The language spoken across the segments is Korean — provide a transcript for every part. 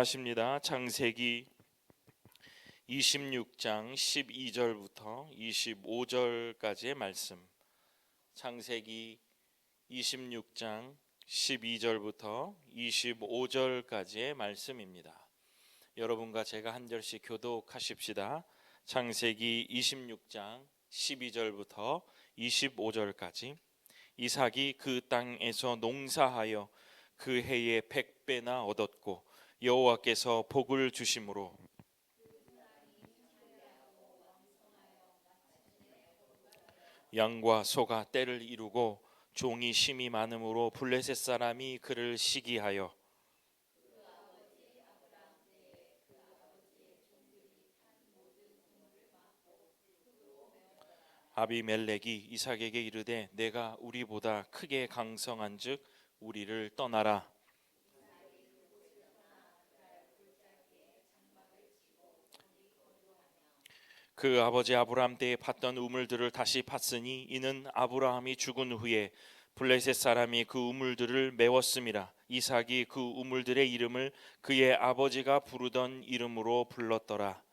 기도하십니다. 창세기 26장 12절부터 25절까지의 말씀. 창세기 26장 12절부터 25절까지의 말씀입니다. 여러분과 제가 한 절씩 교독하십시다. 창세기 26장 12절부터 25절까지. 이삭이 그 땅에서 농사하여 그 해에 100배나 얻었고 여호와께서 복을 주심으로 양과 소가 떼를 이루고 종이 심이 많음으로 블레셋 사람이 그를 시기하여 아비멜렉이 이삭에게 이르되 내가 우리보다 크게 강성한즉 우리를 떠나라. 그 아버지 아브라함 때에 팠던 우물들을 다시 팠으니 이는 아브라함이 죽은 후에 블레셋 사람이 그 우물들을 메웠음이라. 이삭이 그 우물들의 이름을 그의 아버지가 부르던 이름으로 불렀더라.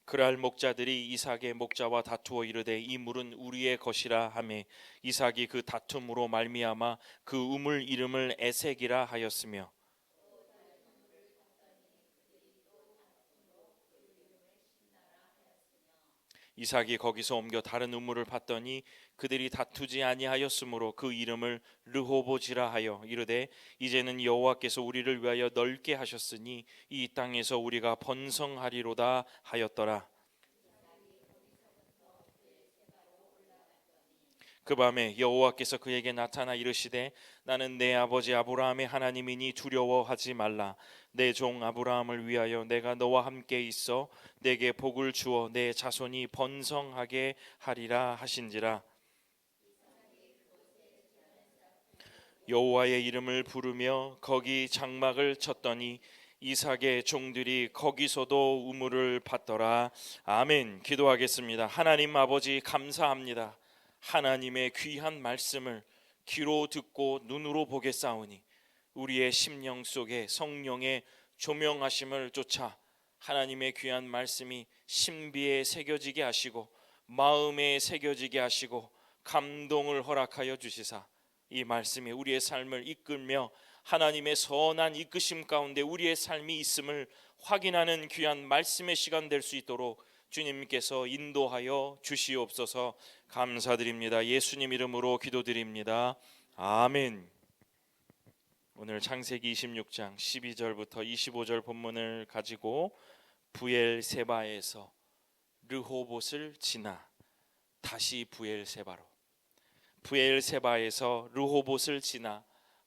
그랄 목자들이 이삭의 목자와 다투어 이르되 이 물은 우리의 것이라 하매 이삭이 그 다툼으로 말미암아 그 우물 이름을 에색이라 하였으며 이삭이 거기서 옮겨 다른 우물을 팠더니 그들이 다투지 아니하였으므로 그 이름을 르호보지라 하여 이르되 이제는 여호와께서 우리를 위하여 넓게 하셨으니 이 땅에서 우리가 번성하리로다 하였더라. 그 밤에 여호와께서 그에게 나타나 이르시되 나는 내 아버지 아브라함의 하나님이니 두려워하지 말라. 내 종 아브라함을 위하여 내가 너와 함께 있어 내게 복을 주어 내 자손이 번성하게 하리라 하신지라. 여호와의 이름을 부르며 거기 장막을 쳤더니 이삭의 종들이 거기서도 우물을 팠더라. 아멘. 기도하겠습니다. 하나님 아버지 감사합니다. 하나님의 귀한 말씀을 귀로 듣고 눈으로 보겠사오니 우리의 심령 속에 성령의 조명하심을 쫓아 하나님의 귀한 말씀이 신비에 새겨지게 하시고 마음에 새겨지게 하시고 감동을 허락하여 주시사 이 말씀이 우리의 삶을 이끌며 하나님의 선한 이끄심 가운데 우리의 삶이 있음을 확인하는 귀한 말씀의 시간 될 수 있도록 주님께서 인도하여 주시옵소서. 감사드립니다. 예수님 이름으로 기도드립니다. 아멘. 오늘 창세기 26장 12절부터 25절 본문을 가지고 부엘세바에서 르호봇을 지나 다시 부엘세바로, 부엘세바에서 르호봇을 지나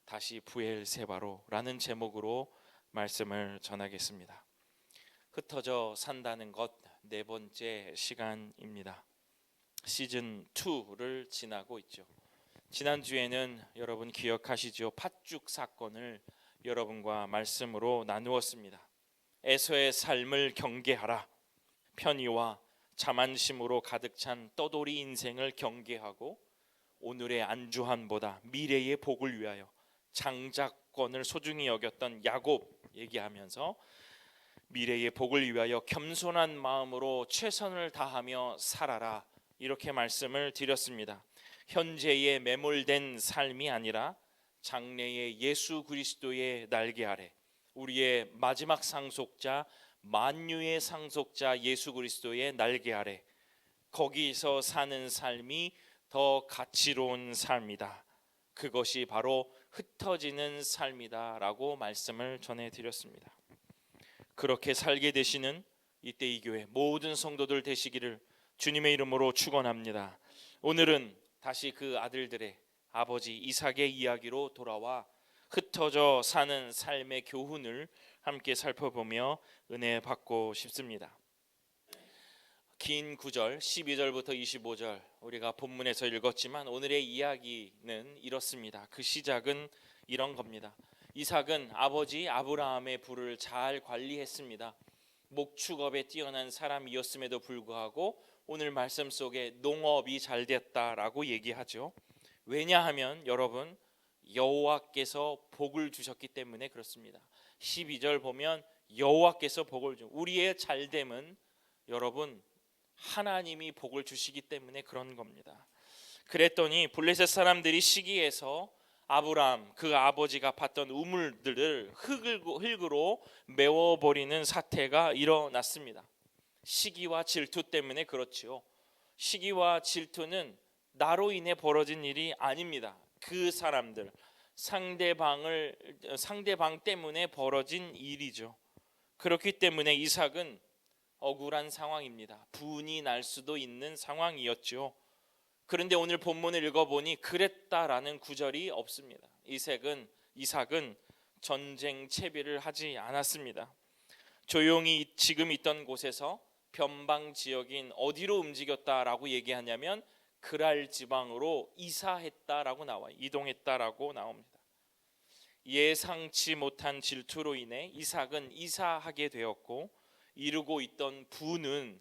다시 부엘세바로라는 제목으로 말씀을 전하겠습니다. 흩어져 산다는 것 네 번째 시간입니다. 시즌 2를 지나고 있죠. 지난주에는 여러분 기억하시죠? 팥죽 사건을 여러분과 말씀으로 나누었습니다. 에서의 삶을 경계하라. 편의와 자만심으로 가득 찬 떠돌이 인생을 경계하고 오늘의 안주한보다 미래의 복을 위하여 장자권을 소중히 여겼던 야곱 얘기하면서 미래의 복을 위하여 겸손한 마음으로 최선을 다하며 살아라 이렇게 말씀을 드렸습니다. 현재에 매몰된 삶이 아니라 장래의 예수 그리스도의 날개 아래 우리의 마지막 상속자 만유의 상속자 예수 그리스도의 날개 아래 거기서 사는 삶이 더 가치로운 삶이다. 그것이 바로 흩어지는 삶이다 라고 말씀을 전해드렸습니다. 그렇게 살게 되시는 이때 이 교회 모든 성도들 되시기를 주님의 이름으로 축원합니다. 오늘은 다시 그 아들들의 아버지 이삭의 이야기로 돌아와 흩어져 사는 삶의 교훈을 함께 살펴보며 은혜 받고 싶습니다. 긴 구절 12절부터 25절 우리가 본문에서 읽었지만 오늘의 이야기는 이렇습니다. 그 시작은 이런 겁니다. 이삭은 아버지 아브라함의 부를 잘 관리했습니다. 목축업에 뛰어난 사람이었음에도 불구하고 오늘 말씀 속에 농업이 잘 됐다라고 얘기하죠. 왜냐하면 여러분 여호와께서 복을 주셨기 때문에 그렇습니다. 12절 보면 여호와께서 복을 주. 우리의 잘됨은 여러분 하나님이 복을 주시기 때문에 그런 겁니다. 그랬더니 블레셋 사람들이 시기해서 아브라함 그 아버지가 팠던 우물들을 흙으로 메워버리는 사태가 일어났습니다. 시기와 질투 때문에 그렇지요. 시기와 질투는 나로 인해 벌어진 일이 아닙니다. 그 사람들 상대방 때문에 벌어진 일이죠. 그렇기 때문에 이삭은 억울한 상황입니다. 분이 날 수도 있는 상황이었죠. 그런데 오늘 본문을 읽어보니 그랬다라는 구절이 없습니다. 이삭은 전쟁 채비를 하지 않았습니다. 조용히 지금 있던 곳에서 변방 지역인 어디로 움직였다라고 얘기하냐면 그랄 지방으로 이사했다라고 나와요. 이동했다라고 나옵니다. 예상치 못한 질투로 인해 이삭은 이사하게 되었고 이루고 있던 부는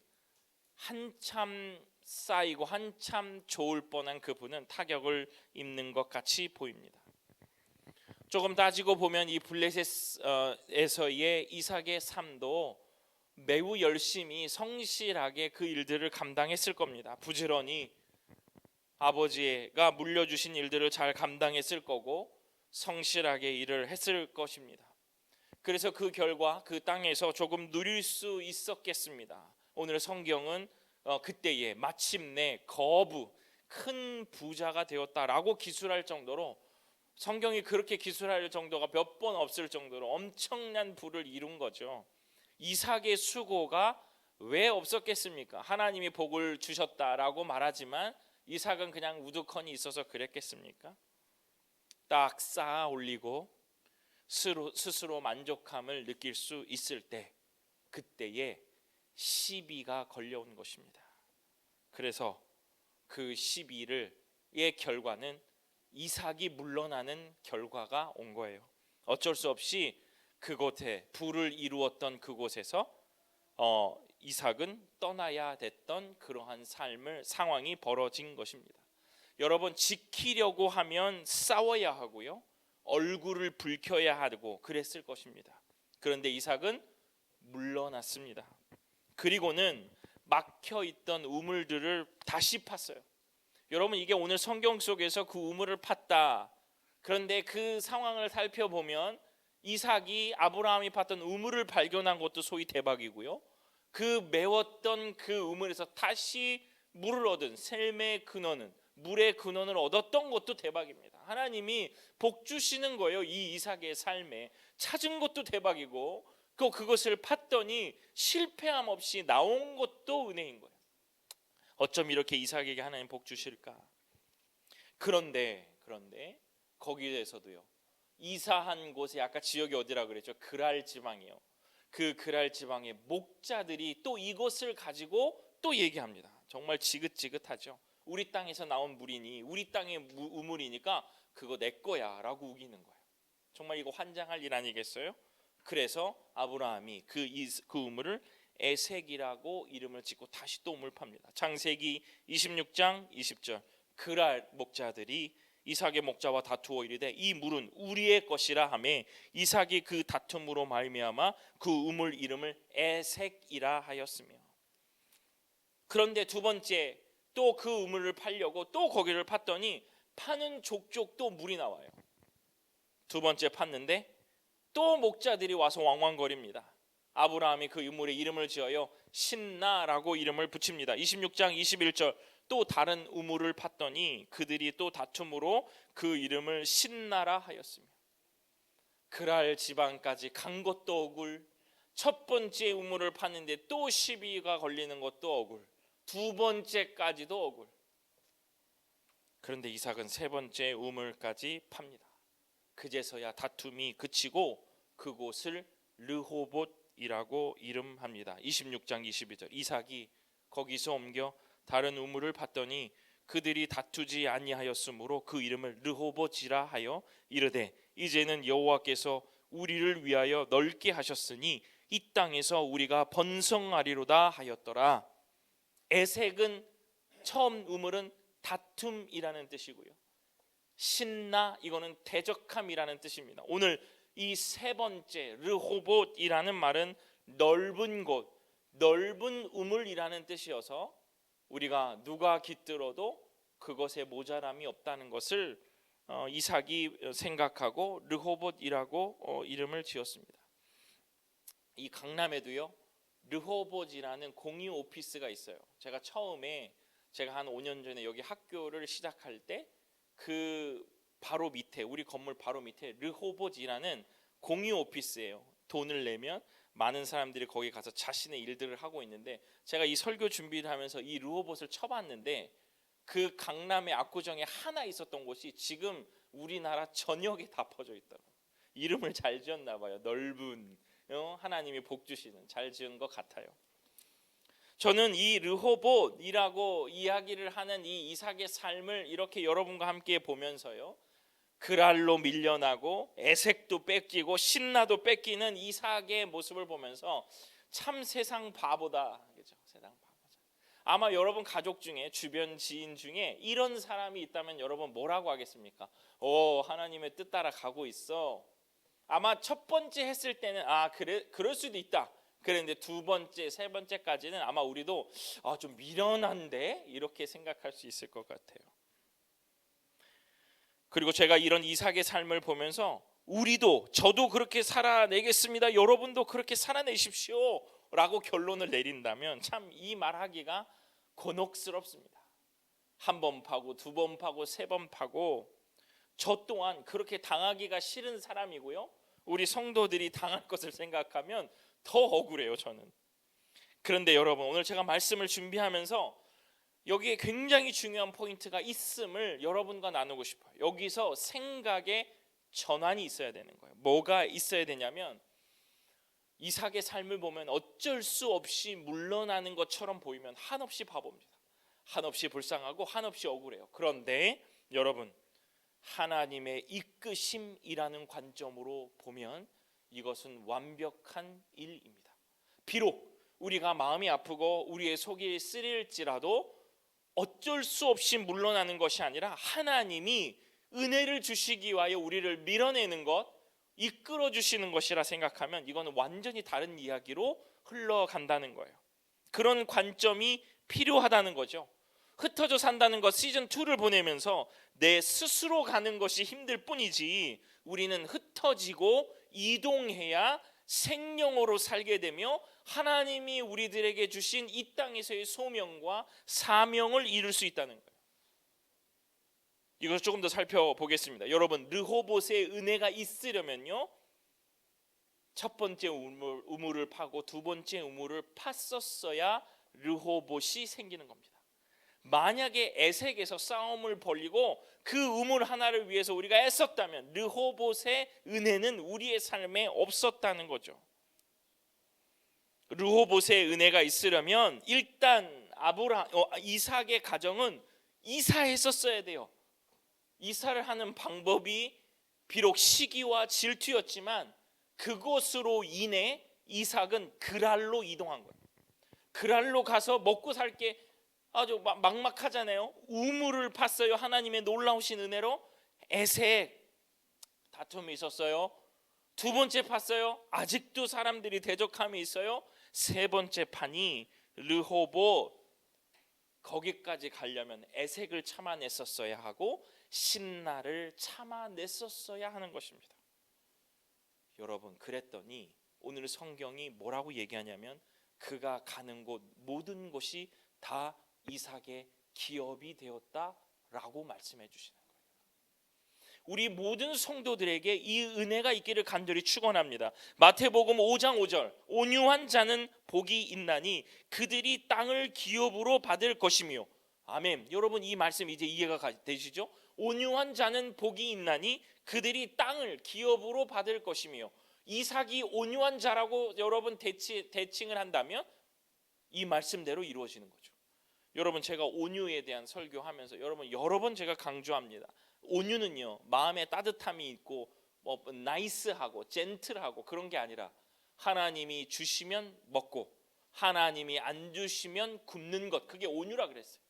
한참 쌓이고 한참 좋을 뻔한 그 부는 타격을 입는 것 같이 보입니다. 조금 따지고 보면 이 블레셋에서의 이삭의 삶도 매우 열심히 성실하게 그 일들을 감당했을 겁니다. 부지런히 아버지가 물려주신 일들을 잘 감당했을 거고 성실하게 일을 했을 것입니다. 그래서 그 결과 그 땅에서 조금 누릴 수 있었겠습니다. 오늘 성경은 그때에 마침내 큰 부자가 되었다라고 기술할 정도로 성경이 그렇게 기술할 정도가 몇 번 없을 정도로 엄청난 부를 이룬 거죠. 이삭의 수고가 왜 없었겠습니까? 하나님이 복을 주셨다라고 말하지만 이삭은 그냥 우두커니 있어서 그랬겠습니까? 딱 쌓아 올리고 스스로 만족함을 느낄 수 있을 때 그때에 시비가 걸려온 것입니다. 그래서 그 시비의 결과는 이삭이 물러나는 결과가 온 거예요. 어쩔 수 없이 그곳에 부를 이루었던 그곳에서 이삭은 떠나야 됐던 그러한 상황이 벌어진 것입니다. 여러분 지키려고 하면 싸워야 하고요. 얼굴을 붉혀야 하고 그랬을 것입니다. 그런데 이삭은 물러났습니다. 그리고는 막혀있던 우물들을 다시 팠어요. 여러분 이게 오늘 성경 속에서 그 우물을 팠다. 그런데 그 상황을 살펴보면 이삭이 아브라함이 팠던 우물을 발견한 것도 소위 대박이고요. 그 메웠던 그 우물에서 다시 물을 얻은 샘의 근원은 물의 근원을 얻었던 것도 대박입니다. 하나님이 복 주시는 거예요. 이 이삭의 삶에 찾은 것도 대박이고 그것을 팠더니 실패함 없이 나온 것도 은혜인 거예요. 어쩜 이렇게 이삭에게 하나님 복 주실까? 그런데 거기에서도요. 이사한 곳에 아까 지역이 어디라 그랬죠? 그랄 지방이요. 그 그랄 지방의 목자들이 또 이것을 가지고 또 얘기합니다. 정말 지긋지긋하죠. 우리 땅에서 나온 물이니 우리 땅의 우물이니까 그거 내 거야 라고 우기는 거예요. 정말 이거 환장할 일 아니겠어요? 그래서 아브라함이 그 우물을 에색이라고 이름을 짓고 다시 또 우물 팝니다. 창세기 26장 20절 그랄 목자들이 이삭의 목자와 다투어 이르되 이 물은 우리의 것이라 하매 이삭이 그 다툼으로 말미암아 그 우물 이름을 에색이라 하였으며. 그런데 두 번째 또 그 우물을 파려고 또 거기를 팠더니 파는 족족 또 물이 나와요. 두 번째 팠는데 또 목자들이 와서 왕왕거립니다. 아브라함이 그 우물에 이름을 지어요 신나라고 이름을 붙입니다. 26장 21절 또 다른 우물을 팠더니 그들이 또 다툼으로 그 이름을 신나라 하였으며. 그랄 지방까지 간 것도 억울, 첫 번째 우물을 팠는데 또 시비가 걸리는 것도 억울, 두 번째까지도 억울. 그런데 이삭은 세 번째 우물까지 팝니다. 그제서야 다툼이 그치고 그곳을 르호봇이라고 이름합니다. 26장 22절 이삭이 거기서 옮겨 다른 우물을 팠더니 그들이 다투지 아니하였으므로 그 이름을 르호봇이라 하여 이르되 이제는 여호와께서 우리를 위하여 넓게 하셨으니 이 땅에서 우리가 번성하리로다 하였더라. 에색은 처음 우물은 다툼이라는 뜻이고요. 신나, 이거는 대적함이라는 뜻입니다. 오늘 이 세 번째 르호봇이라는 말은 넓은 곳, 넓은 우물이라는 뜻이어서 우리가 누가 깃들어도 그것에 모자람이 없다는 것을 이삭이 생각하고 르호봇이라고 이름을 지었습니다. 이 강남에도요 르호봇이라는 공유 오피스가 있어요. 제가 한 5년 전에 여기 학교를 시작할 때 그 바로 밑에, 우리 건물 바로 밑에 르호봇이라는 공유 오피스예요. 돈을 내면 많은 사람들이 거기 가서 자신의 일들을 하고 있는데, 제가 이 설교 준비를 하면서 이 르호봇을 쳐봤는데 그 강남의 압구정에 하나 있었던 곳이 지금 우리나라 전역에 다 퍼져 있더라고요. 이름을 잘 지었나 봐요. 넓은, 하나님이 복 주시는, 잘 지은 것 같아요. 저는 이 르호봇이라고 이야기를 하는 이 이삭의 삶을 이렇게 여러분과 함께 보면서요, 그랄로 밀려나고 에색도 뺏기고 신나도 뺏기는 이삭의 모습을 보면서 참 세상 바보다, 그죠? 세상 바보다. 아마 여러분 가족 중에, 주변 지인 중에 이런 사람이 있다면 여러분 뭐라고 하겠습니까? 하나님의 뜻 따라 가고 있어. 아마 첫 번째 했을 때는 그래, 그럴 수도 있다. 그런데 두 번째, 세 번째까지는 아마 우리도 좀 미련한데, 이렇게 생각할 수 있을 것 같아요. 그리고 제가 이런 이삭의 삶을 보면서 저도 그렇게 살아내겠습니다, 여러분도 그렇게 살아내십시오 라고 결론을 내린다면 참 이 말하기가 곤혹스럽습니다. 한 번 파고, 두 번 파고, 세 번 파고. 저 또한 그렇게 당하기가 싫은 사람이고요, 우리 성도들이 당할 것을 생각하면 더 억울해요, 저는. 그런데 여러분, 오늘 제가 말씀을 준비하면서 여기에 굉장히 중요한 포인트가 있음을 여러분과 나누고 싶어요. 여기서 생각의 전환이 있어야 되는 거예요. 뭐가 있어야 되냐면, 이삭의 삶을 보면 어쩔 수 없이 물러나는 것처럼 보이면 한없이 바보입니다. 한없이 불쌍하고 한없이 억울해요. 그런데 여러분, 하나님의 이끄심이라는 관점으로 보면 이것은 완벽한 일입니다. 비록 우리가 마음이 아프고 우리의 속이 쓰릴지라도 어쩔 수 없이 물러나는 것이 아니라 하나님이 은혜를 주시기 위하여 우리를 밀어내는 것, 이끌어 주시는 것이라 생각하면 이거는 완전히 다른 이야기로 흘러간다는 거예요. 그런 관점이 필요하다는 거죠. 흩어져 산다는 것, 시즌2를 보내면서 내 스스로 가는 것이 힘들 뿐이지, 우리는 흩어지고 이동해야 생명으로 살게 되며 하나님이 우리들에게 주신 이 땅에서의 소명과 사명을 이룰 수 있다는 거예요. 이것을 조금 더 살펴보겠습니다. 여러분, 르호봇의 은혜가 있으려면요, 첫 번째 우물을 파고 두 번째 우물을 팠었어야 르호봇이 생기는 겁니다. 만약에 에색에서 싸움을 벌이고 그 우물 하나를 위해서 우리가 애썼다면 르호봇의 은혜는 우리의 삶에 없었다는 거죠. 르호봇의 은혜가 있으려면 일단 이삭의 가정은 이사했었어야 돼요. 이사를 하는 방법이 비록 시기와 질투였지만 그것으로 인해 이삭은 그랄로 이동한 거예요. 그랄로 가서 먹고 살게 아주 막막하잖아요. 우물을 팠어요. 하나님의 놀라우신 은혜로. 에색, 다툼이 있었어요. 두 번째 팠어요. 아직도 사람들이 대적함이 있어요. 세 번째 판이 르호봇, 거기까지 가려면 에색을 참아냈었어야 하고 신나를 참아냈었어야 하는 것입니다. 여러분, 그랬더니 오늘 성경이 뭐라고 얘기하냐면 그가 가는 곳 모든 곳이 다 이삭의 기업이 되었다라고 말씀해 주시는 거예요. 우리 모든 성도들에게 이 은혜가 있기를 간절히 축원합니다. 마태복음 5장 5절, 온유한 자는 복이 있나니 그들이 땅을 기업으로 받을 것이며. 아멘. 여러분, 이 말씀 이제 이해가 되시죠? 온유한 자는 복이 있나니 그들이 땅을 기업으로 받을 것이며. 이삭이 온유한 자라고 여러분 대칭을 한다면 이 말씀대로 이루어지는 거죠. 여러분, 제가 온유에 대한 설교하면서 여러분 여러 번 제가 강조합니다. 온유는요, 마음에 따뜻함이 있고 나이스하고 젠틀하고 그런 게 아니라 하나님이 주시면 먹고 하나님이 안 주시면 굶는 것, 그게 온유라 그랬어요.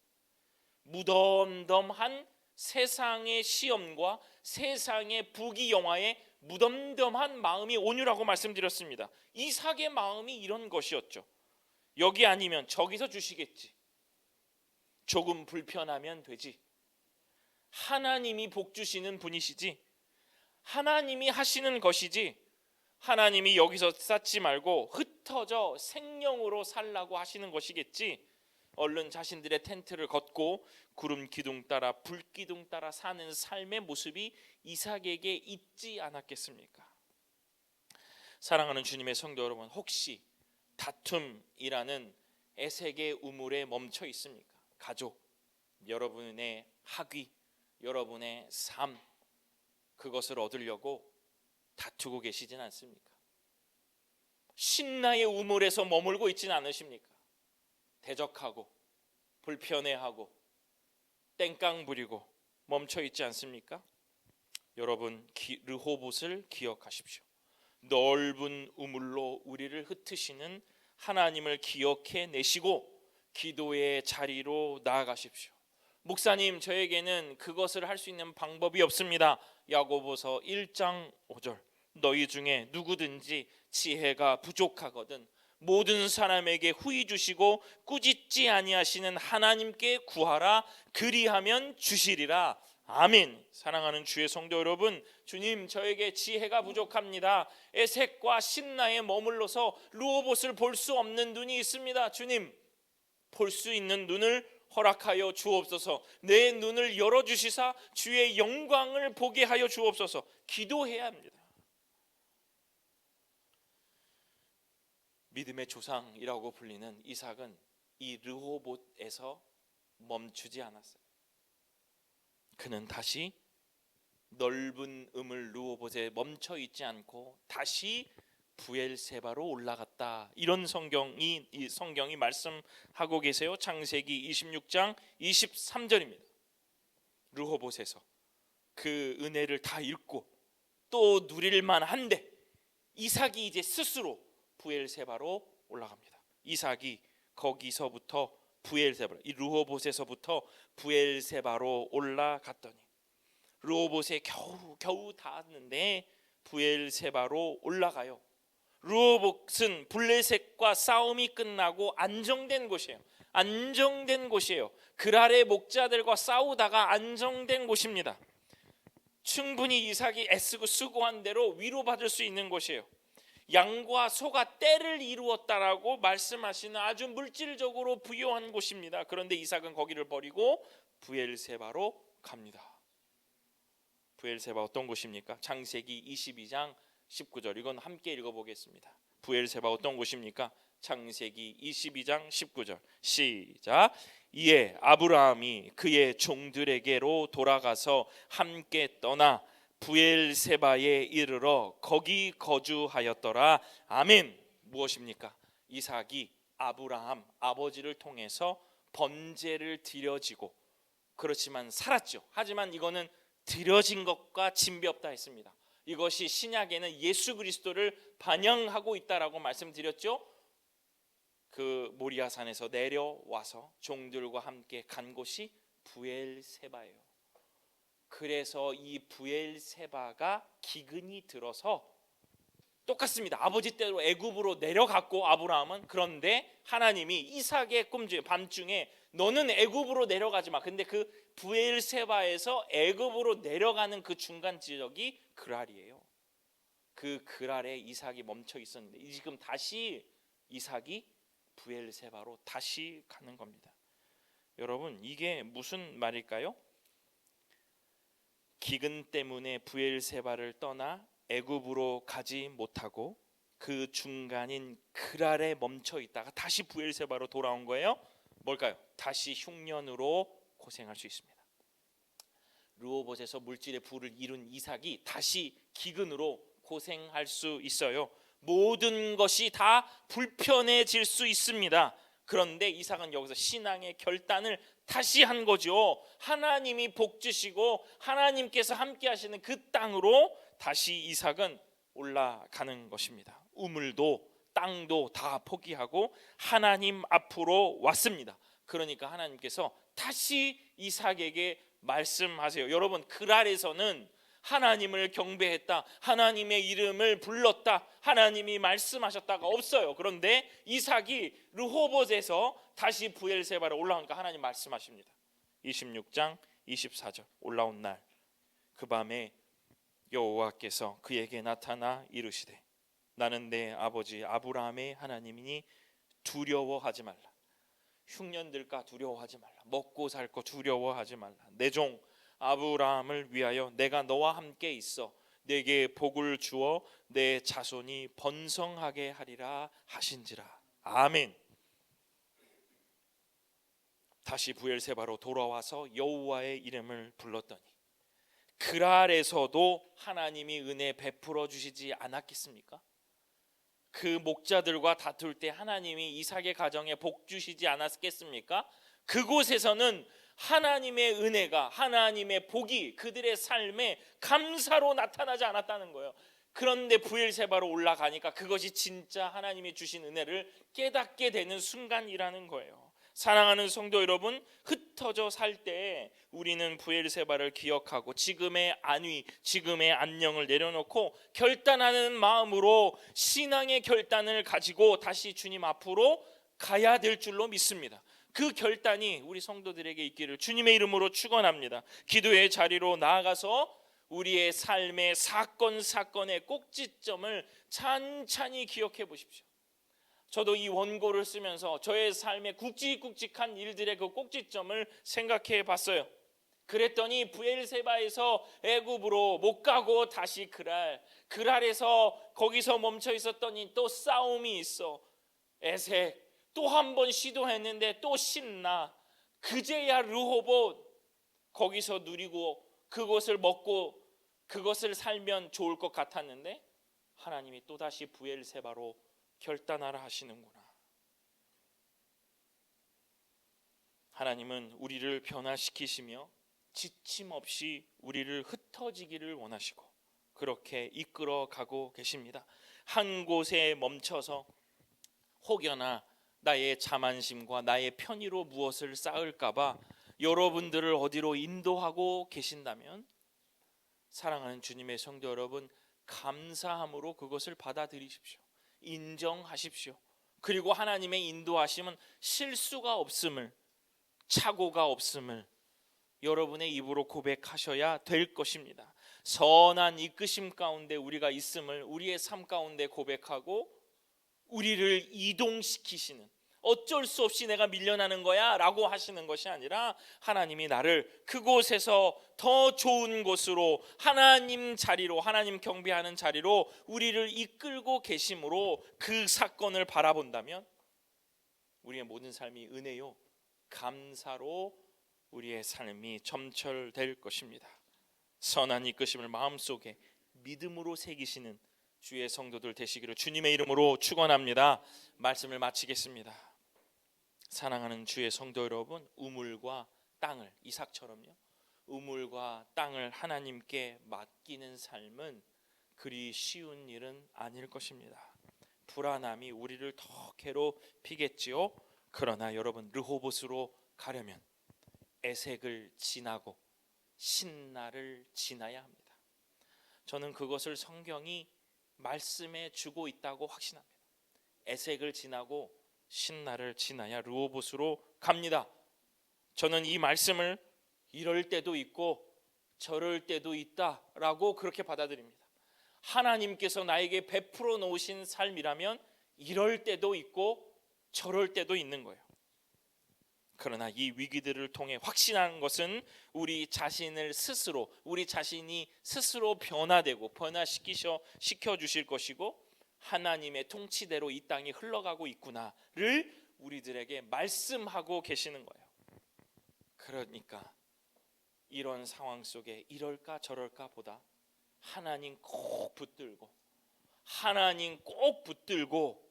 무덤덤한 세상의 시험과 세상의 부귀영화에 무덤덤한 마음이 온유라고 말씀드렸습니다. 이삭의 마음이 이런 것이었죠. 여기 아니면 저기서 주시겠지. 조금 불편하면 되지. 하나님이 복 주시는 분이시지. 하나님이 하시는 것이지. 하나님이 여기서 쌓지 말고 흩어져 생명으로 살라고 하시는 것이겠지. 얼른 자신들의 텐트를 걷고 구름 기둥 따라 불 기둥 따라 사는 삶의 모습이 이삭에게 있지 않았겠습니까? 사랑하는 주님의 성도 여러분, 혹시 다툼이라는 에색의 우물에 멈춰 있습니까? 가족, 여러분의 학위, 여러분의 삶, 그것을 얻으려고 다투고 계시진 않습니까? 신나의 우물에서 머물고 있지는 않으십니까? 대적하고 불편해하고 땡깡 부리고 멈춰 있지 않습니까? 여러분, 르호봇을 기억하십시오. 넓은 우물로 우리를 흩으시는 하나님을 기억해 내시고 기도의 자리로 나아가십시오. 목사님, 저에게는 그것을 할 수 있는 방법이 없습니다. 야고보서 1장 5절, 너희 중에 누구든지 지혜가 부족하거든 모든 사람에게 후히 주시고 꾸짖지 아니하시는 하나님께 구하라, 그리하면 주시리라. 아멘. 사랑하는 주의 성도 여러분, 주님, 저에게 지혜가 부족합니다. 에색과 신나에 머물러서 르호봇을 볼 수 없는 눈이 있습니다. 주님, 볼 수 있는 눈을 허락하여 주옵소서. 내 눈을 열어주시사 주의 영광을 보게 하여 주옵소서. 기도해야 합니다. 믿음의 조상이라고 불리는 이삭은 이 르호봇에서 멈추지 않았어요. 그는 다시 넓은 우물 르호봇에 멈춰 있지 않고 다시 부엘세바로 올라갔다. 이런 성경이 말씀하고 계세요. 창세기 26장 23절입니다. 르호봇에서 그 은혜를 다 잃고 또 누릴 만한데 이삭이 이제 스스로 부엘세바로 올라갑니다. 이삭이 거기서부터 부엘세바, 이 르호봇에서부터 부엘세바로 올라갔더니 르호봇에 겨우 닿았는데 부엘세바로 올라가요. 르호봇은 블레셋과 싸움이 끝나고 안정된 곳이에요. 안정된 곳이에요. 그랄의 목자들과 싸우다가 안정된 곳입니다. 충분히 이삭이 애쓰고 수고한 대로 위로받을 수 있는 곳이에요. 양과 소가 때를 이루었다라고 말씀하시는 아주 물질적으로 부유한 곳입니다. 그런데 이삭은 거기를 버리고 부엘세바로 갑니다. 부엘세바 어떤 곳입니까? 창세기 22장 19절, 이건 함께 읽어보겠습니다. 부엘세바 어떤 곳입니까? 창세기 22장 19절 시작. 이에 아브라함이 그의 종들에게로 돌아가서 함께 떠나 부엘세바에 이르러 거기 거주하였더라. 아멘. 무엇입니까? 이삭이 아브라함 아버지를 통해서 번제를 드려지고 그렇지만 살았죠. 하지만 이거는 드려진 것과 진비 없다 했습니다. 이것이 신약에는 예수 그리스도를 반영하고 있다라고 말씀드렸죠. 그 모리아산에서 내려와서 종들과 함께 간 곳이 부엘세바예요. 그래서 이 부엘세바가 기근이 들어서 똑같습니다. 아버지 때로 애굽으로 내려갔고 아브라함은, 그런데 하나님이 이삭의 꿈 중에 밤중에 너는 애굽으로 내려가지 마. 근데 그 부엘세바에서 애굽으로 내려가는 그 중간 지역이 그랄이에요. 그 그랄에 이삭이 멈춰 있었는데 지금 다시 이삭이 부엘세바로 다시 가는 겁니다. 여러분, 이게 무슨 말일까요? 기근 때문에 부엘세바를 떠나 애굽으로 가지 못하고 그 중간인 그랄에 멈춰 있다가 다시 부엘세바로 돌아온 거예요. 뭘까요? 다시 흉년으로 고생할 수 있습니다. 르호봇에서 물질의 부를 이룬 이삭이 다시 기근으로 고생할 수 있어요. 모든 것이 다 불편해질 수 있습니다. 그런데 이삭은 여기서 신앙의 결단을 다시 한 거죠. 하나님이 복 주시고 하나님께서 함께 하시는 그 땅으로 다시 이삭은 올라가는 것입니다. 우물도 땅도 다 포기하고 하나님 앞으로 왔습니다. 그러니까 하나님께서 다시 이삭에게 말씀하세요. 여러분, 그랄에서는 하나님을 경배했다, 하나님의 이름을 불렀다, 하나님이 말씀하셨다가 없어요. 그런데 이삭이 르호봇에서 다시 브엘세바로 올라오니까 하나님 말씀하십니다. 26장 24절 올라온 날 그 밤에 여호와께서 그에게 나타나 이르시되 나는 내 아버지 아브라함의 하나님이니 두려워하지 말라. 흉년들까 두려워하지 말라. 먹고 살 거 두려워하지 말라. 내 종 아브라함을 위하여 내가 너와 함께 있어 내게 복을 주어 내 자손이 번성하게 하리라 하신지라. 아멘. 다시 브엘세바로 돌아와서 여호와의 이름을 불렀더니 그랄에서도 하나님이 은혜 베풀어 주시지 않았겠습니까? 그 목자들과 다툴 때 하나님이 이삭의 가정에 복 주시지 않았겠습니까? 그곳에서는 하나님의 은혜가, 하나님의 복이 그들의 삶에 감사로 나타나지 않았다는 거예요. 그런데 브엘세바로 올라가니까 그것이 진짜 하나님이 주신 은혜를 깨닫게 되는 순간이라는 거예요. 사랑하는 성도 여러분, 흩어져 살 때 우리는 브엘세바를 기억하고 지금의 안위, 지금의 안녕을 내려놓고 결단하는 마음으로 신앙의 결단을 가지고 다시 주님 앞으로 가야 될 줄로 믿습니다. 그 결단이 우리 성도들에게 있기를 주님의 이름으로 축원합니다. 기도의 자리로 나아가서 우리의 삶의 사건의 꼭지점을 찬찬히 기억해 보십시오. 저도 이 원고를 쓰면서 저의 삶의 굵직굵직한 일들의 그 꼭지점을 생각해 봤어요. 그랬더니 브엘세바에서 애굽으로 못 가고 다시 그랄에서 거기서 멈춰 있었더니 또 싸움이 있어. 에색 또 한 번 시도했는데 또 신나. 그제야 르호봇 거기서 누리고 그것을 먹고 그것을 살면 좋을 것 같았는데 하나님이 또다시 브엘세바로 결단하라 하시는구나. 하나님은 우리를 변화시키시며 지침 없이 우리를 흩어지기를 원하시고 그렇게 이끌어 가고 계십니다. 한 곳에 멈춰서 혹여나 나의 자만심과 나의 편의로 무엇을 쌓을까봐 여러분들을 어디로 인도하고 계신다면 사랑하는 주님의 성도 여러분, 감사함으로 그것을 받아들이십시오. 인정하십시오. 그리고 하나님의 인도하심은 실수가 없음을, 착오가 없음을 여러분의 입으로 고백하셔야 될 것입니다. 선한 이끄심 가운데 우리가 있음을 우리의 삶 가운데 고백하고 우리를 이동시키시는, 어쩔 수 없이 내가 밀려나는 거야 라고 하시는 것이 아니라 하나님이 나를 그곳에서 더 좋은 곳으로, 하나님 자리로, 하나님 경배하는 자리로 우리를 이끌고 계심으로 그 사건을 바라본다면 우리의 모든 삶이 은혜요 감사로 우리의 삶이 점철될 것입니다. 선한 이끄심을 마음속에 믿음으로 새기시는 주의 성도들 되시기를 주님의 이름으로 축원합니다. 말씀을 마치겠습니다. 사랑하는 주의 성도 여러분, 우물과 땅을, 이삭처럼요, 우물과 땅을 하나님께 맡기는 삶은 그리 쉬운 일은 아닐 것입니다. 불안함이 우리를 더 괴롭히겠지요. 그러나 여러분, 르호봇으로 가려면 에색을 지나고 신나를 지나야 합니다. 저는 그것을 성경이 말씀해 주고 있다고 확신합니다. 에색을 지나고 신나를 지나야 르호봇으로 갑니다. 저는 이 말씀을 이럴 때도 있고 저럴 때도 있다라고 그렇게 받아들입니다. 하나님께서 나에게 베풀어 놓으신 삶이라면 이럴 때도 있고 저럴 때도 있는 거예요. 그러나 이 위기들을 통해 확신하는 것은 우리 자신을 스스로, 우리 자신이 스스로 시켜 주실 것이고 하나님의 통치대로 이 땅이 흘러가고 있구나를 우리들에게 말씀하고 계시는 거예요. 그러니까 이런 상황 속에 이럴까 저럴까 보다 하나님 꼭 붙들고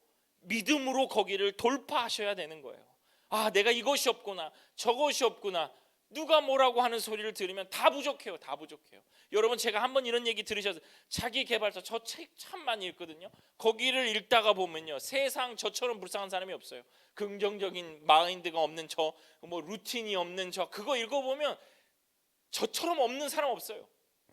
믿음으로 거기를 돌파하셔야 되는 거예요. 아, 내가 이것이 없구나, 저것이 없구나, 누가 뭐라고 하는 소리를 들으면 다 부족해요. 여러분, 제가 한번 이런 얘기 들으셔서 자기 개발서 저 책 참 많이 읽거든요. 거기를 읽다가 보면요, 세상 저처럼 불쌍한 사람이 없어요. 긍정적인 마인드가 없는 저, 뭐 루틴이 없는 저, 그거 읽어보면 저처럼 없는 사람 없어요.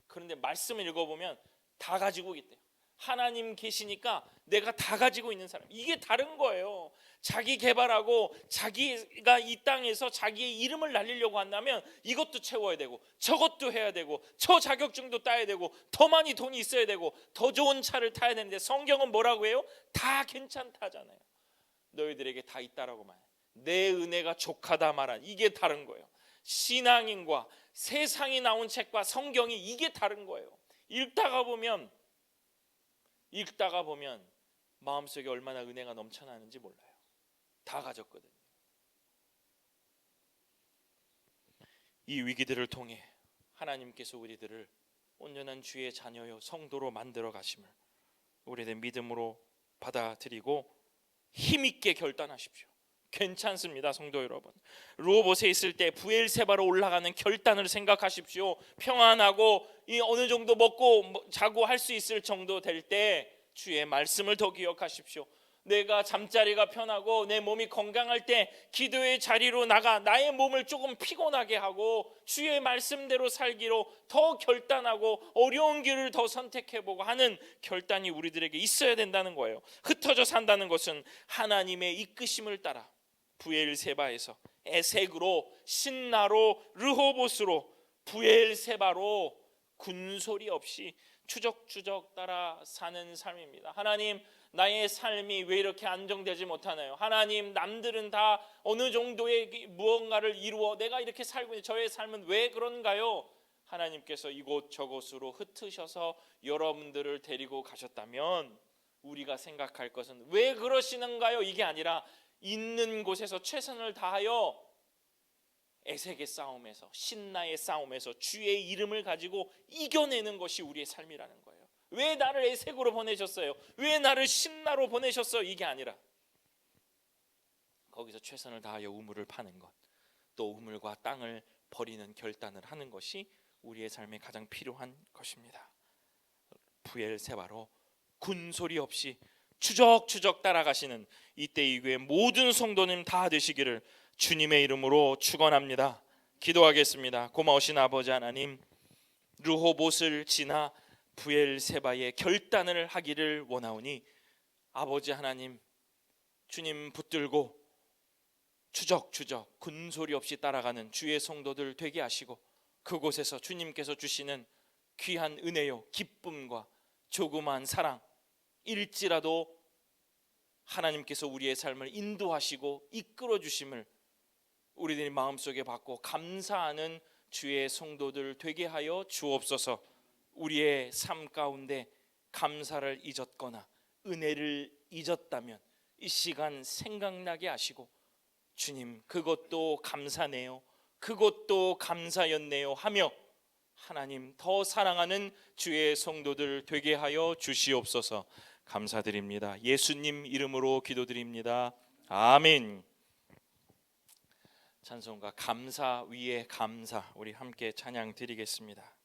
그런데 말씀을 읽어보면 다 가지고 있대요. 하나님 계시니까 내가 다 가지고 있는 사람. 이게 다른 거예요. 자기 개발하고 자기가 이 땅에서 자기의 이름을 날리려고 한다면 이것도 채워야 되고 저것도 해야 되고 저 자격증도 따야 되고 더 많이 돈이 있어야 되고 더 좋은 차를 타야 되는데, 성경은 뭐라고 해요? 다 괜찮다잖아요. 너희들에게 다 있다라고 말해요. 내 은혜가 족하다 말한, 이게 다른 거예요. 신앙인과 세상이 나온 책과 성경이 이게 다른 거예요. 읽다가 보면 마음속에 얼마나 은혜가 넘쳐나는지 몰라요. 다 가졌거든요. 이 위기들을 통해 하나님께서 우리들을 온전한 주의 자녀요 성도로 만들어 가심을 우리들 믿음으로 받아들이고 힘있게 결단하십시오. 괜찮습니다, 성도 여러분. 르호봇에 있을 때 브엘세바로 올라가는 결단을 생각하십시오. 평안하고 어느 정도 먹고 자고 할 수 있을 정도 될 때 주의 말씀을 더 기억하십시오. 내가 잠자리가 편하고 내 몸이 건강할 때 기도의 자리로 나가 나의 몸을 조금 피곤하게 하고 주의 말씀대로 살기로 더 결단하고 어려운 길을 더 선택해보고 하는 결단이 우리들에게 있어야 된다는 거예요. 흩어져 산다는 것은 하나님의 이끄심을 따라 브엘세바에서 에색으로, 신나로, 르호봇으로, 브엘세바로 군소리 없이 추적추적 따라 사는 삶입니다. 하나님, 나의 삶이 왜 이렇게 안정되지 못하나요? 하나님, 남들은 다 어느 정도의 무언가를 이루어 내가 이렇게 살고 있는 저의 삶은 왜 그런가요? 하나님께서 이곳저곳으로 흩으셔서 여러분들을 데리고 가셨다면 우리가 생각할 것은 왜 그러시는가요? 이게 아니라 있는 곳에서 최선을 다하여 에색의 싸움에서, 신나의 싸움에서 주의 이름을 가지고 이겨내는 것이 우리의 삶이라는 거예요. 왜 나를 에색으로 보내셨어요? 왜 나를 신나로 보내셨어요? 이게 아니라 거기서 최선을 다하여 우물을 파는 것, 또 우물과 땅을 버리는 결단을 하는 것이 우리의 삶에 가장 필요한 것입니다. 브엘세바로 군소리 없이 추적추적 따라가시는 이때 이 교회 모든 성도님 다 되시기를 주님의 이름으로 축원합니다. 기도하겠습니다. 고마우신 아버지 하나님, 르호봇을 지나 브엘세바의 결단을 하기를 원하오니 아버지 하나님, 주님 붙들고 추적추적 군소리 없이 따라가는 주의 성도들 되게 하시고 그곳에서 주님께서 주시는 귀한 은혜요 기쁨과 조그마한 사랑 일지라도 하나님께서 우리의 삶을 인도하시고 이끌어 주심을 우리들이 마음속에 받고 감사하는 주의 성도들 되게 하여 주옵소서. 우리의 삶 가운데 감사를 잊었거나 은혜를 잊었다면 이 시간 생각나게 하시고 주님, 그것도 감사네요, 그것도 감사였네요 하며 하나님 더 사랑하는 주의 성도들 되게 하여 주시옵소서. 감사드립니다. 예수님 이름으로 기도드립니다. 아멘. 찬송가 감사 위에 감사, 우리 함께 찬양 드리겠습니다.